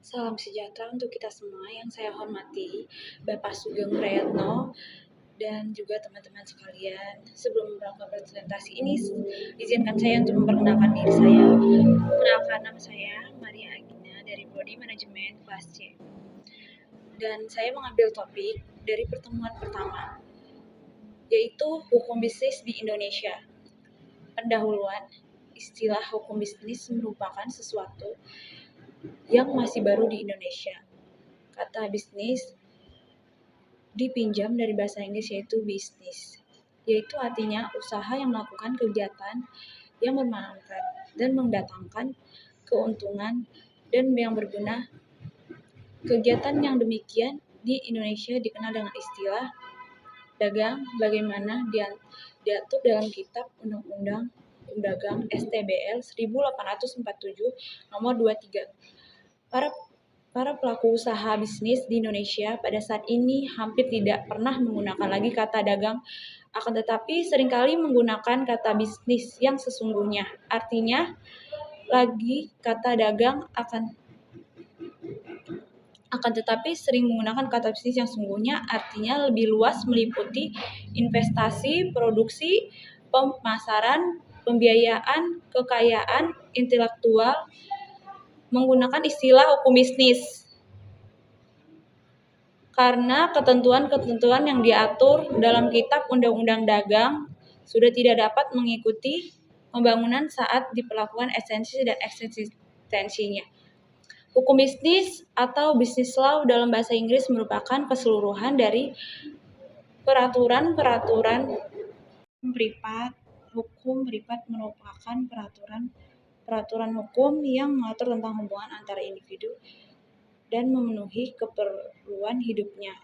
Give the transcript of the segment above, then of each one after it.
Salam sejahtera untuk kita semua yang saya hormati, Bapak Sugeng Prayatno, dan juga teman-teman sekalian. Sebelum melakukan presentasi ini, izinkan saya untuk memperkenalkan diri saya. Perkenalkan, nama saya Maria Agina dari Prodi Manajemen kelas C. Dan saya mengambil topik dari pertemuan pertama, yaitu hukum bisnis di Indonesia. Pendahuluan, istilah hukum bisnis merupakan sesuatu yang masih baru di Indonesia. Kata bisnis dipinjam dari bahasa Inggris yaitu bisnis, yaitu artinya usaha yang melakukan kegiatan yang bermanfaat dan mendatangkan keuntungan dan yang berguna. Kegiatan yang demikian di Indonesia dikenal dengan istilah dagang, bagaimana diatur dalam Kitab Undang-Undang Dagang STBL 1847 nomor 23. Para pelaku usaha bisnis di Indonesia pada saat ini hampir tidak pernah menggunakan lagi kata dagang, akan tetapi seringkali menggunakan kata bisnis yang sesungguhnya. Artinya, lagi kata dagang akan tetapi sering menggunakan kata bisnis yang sesungguhnya, artinya lebih luas meliputi investasi, produksi, pemasaran, pembiayaan, kekayaan intelektual, menggunakan istilah hukum bisnis. Karena ketentuan-ketentuan yang diatur dalam Kitab Undang-Undang Dagang sudah tidak dapat mengikuti pembangunan saat diperlakukan esensi dan eksistensinya. Hukum bisnis atau business law dalam bahasa Inggris merupakan keseluruhan dari peraturan-peraturan privat. Hukum privat merupakan peraturan hukum yang mengatur tentang hubungan antara individu dan memenuhi keperluan hidupnya.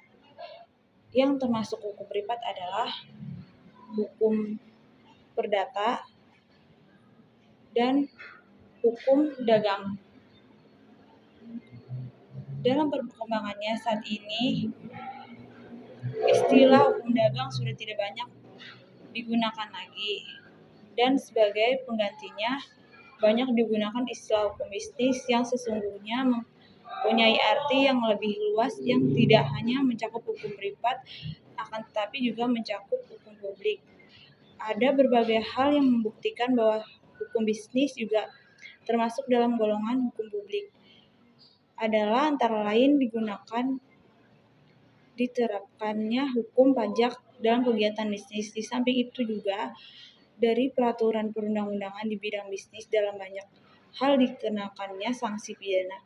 Yang termasuk hukum privat adalah hukum perdata dan hukum dagang. Dalam perkembangannya saat ini, istilah hukum dagang sudah tidak banyak digunakan lagi, dan sebagai penggantinya banyak digunakan istilah hukum bisnis yang sesungguhnya mempunyai arti yang lebih luas yang tidak hanya mencakup hukum privat, akan tetapi juga mencakup hukum publik. Ada berbagai hal yang membuktikan bahwa hukum bisnis juga termasuk dalam golongan hukum publik. Adalah antara lain diterapkannya hukum pajak dalam kegiatan bisnis. Di samping itu juga dari peraturan perundang-undangan di bidang bisnis dalam banyak hal dikenakannya sanksi pidana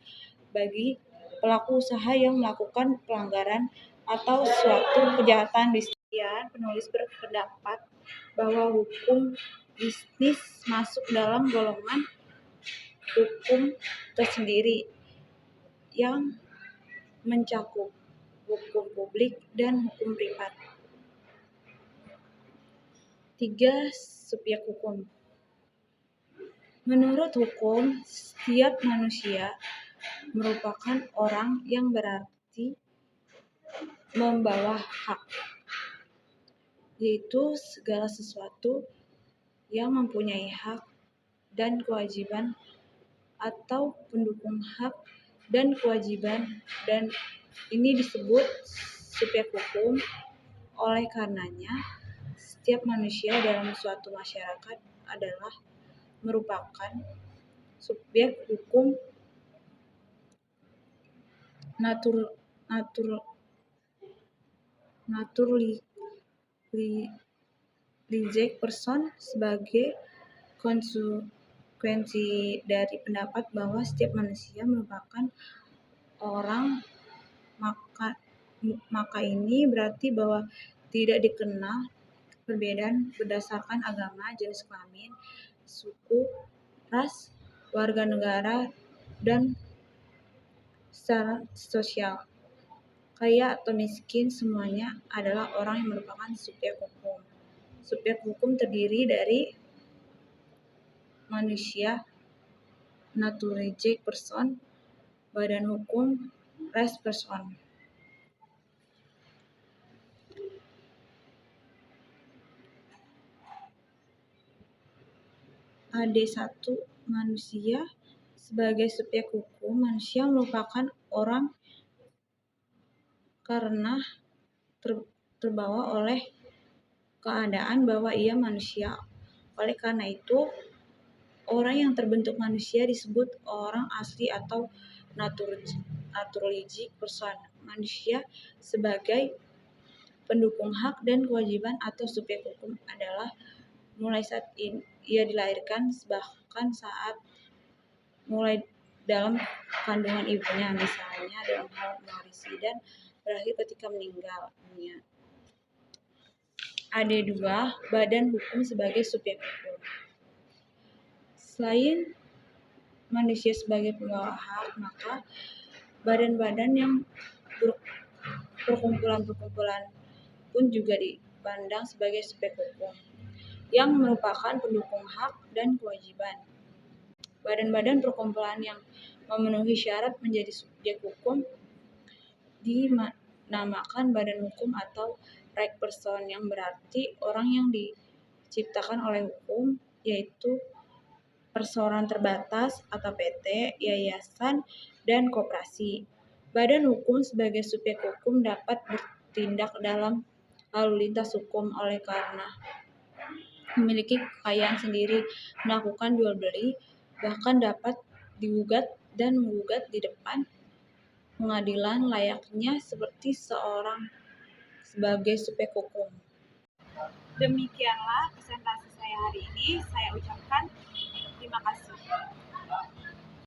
bagi pelaku usaha yang melakukan pelanggaran atau suatu kejahatan bisnis. Penulis berpendapat bahwa hukum bisnis masuk dalam golongan hukum tersendiri yang mencakup hukum publik dan hukum privat. 3. Subjek hukum. Menurut hukum, setiap manusia merupakan orang yang berarti membawa hak, yaitu segala sesuatu yang mempunyai hak dan kewajiban atau pendukung hak dan kewajiban, dan ini disebut subjek hukum. Oleh karenanya, setiap manusia dalam suatu masyarakat adalah merupakan subjek hukum naturalized person sebagai konsekuensi dari pendapat bahwa setiap manusia merupakan orang, maka ini berarti bahwa tidak dikenal perbedaan berdasarkan agama, jenis kelamin, suku, ras, warga negara, dan secara sosial. Kaya atau miskin, semuanya adalah orang yang merupakan subjek hukum. Subjek hukum terdiri dari manusia, naturalized person, badan hukum, res person. AD1 manusia, sebagai subjek hukum, manusia merupakan orang karena terbawa oleh keadaan bahwa ia manusia. Oleh karena itu, orang yang terbentuk manusia disebut orang asli atau naturalistic person. Manusia sebagai pendukung hak dan kewajiban atau subjek hukum adalah mulai saat ia dilahirkan, bahkan saat mulai dalam kandungan ibunya, misalnya dalam hal mewarisi, dan berakhir ketika meninggal dunia. Ada dua, badan hukum sebagai subjek hukum. Selain manusia sebagai pembawa hak, maka badan-badan yang perkumpulan-perkumpulan pun juga dipandang sebagai subjek hukum yang merupakan pendukung hak dan kewajiban. Badan-badan perkumpulan yang memenuhi syarat menjadi subjek hukum dinamakan badan hukum atau right person, yang berarti orang yang diciptakan oleh hukum, yaitu perseroan terbatas atau PT, yayasan, dan koperasi. Badan hukum sebagai subjek hukum dapat bertindak dalam lalu lintas hukum oleh karena memiliki kekayaan sendiri, melakukan jual beli, bahkan dapat digugat dan menggugat di depan pengadilan layaknya seperti seorang sebagai subjek hukum. Demikianlah presentasi saya hari ini. Saya ucapkan terima kasih.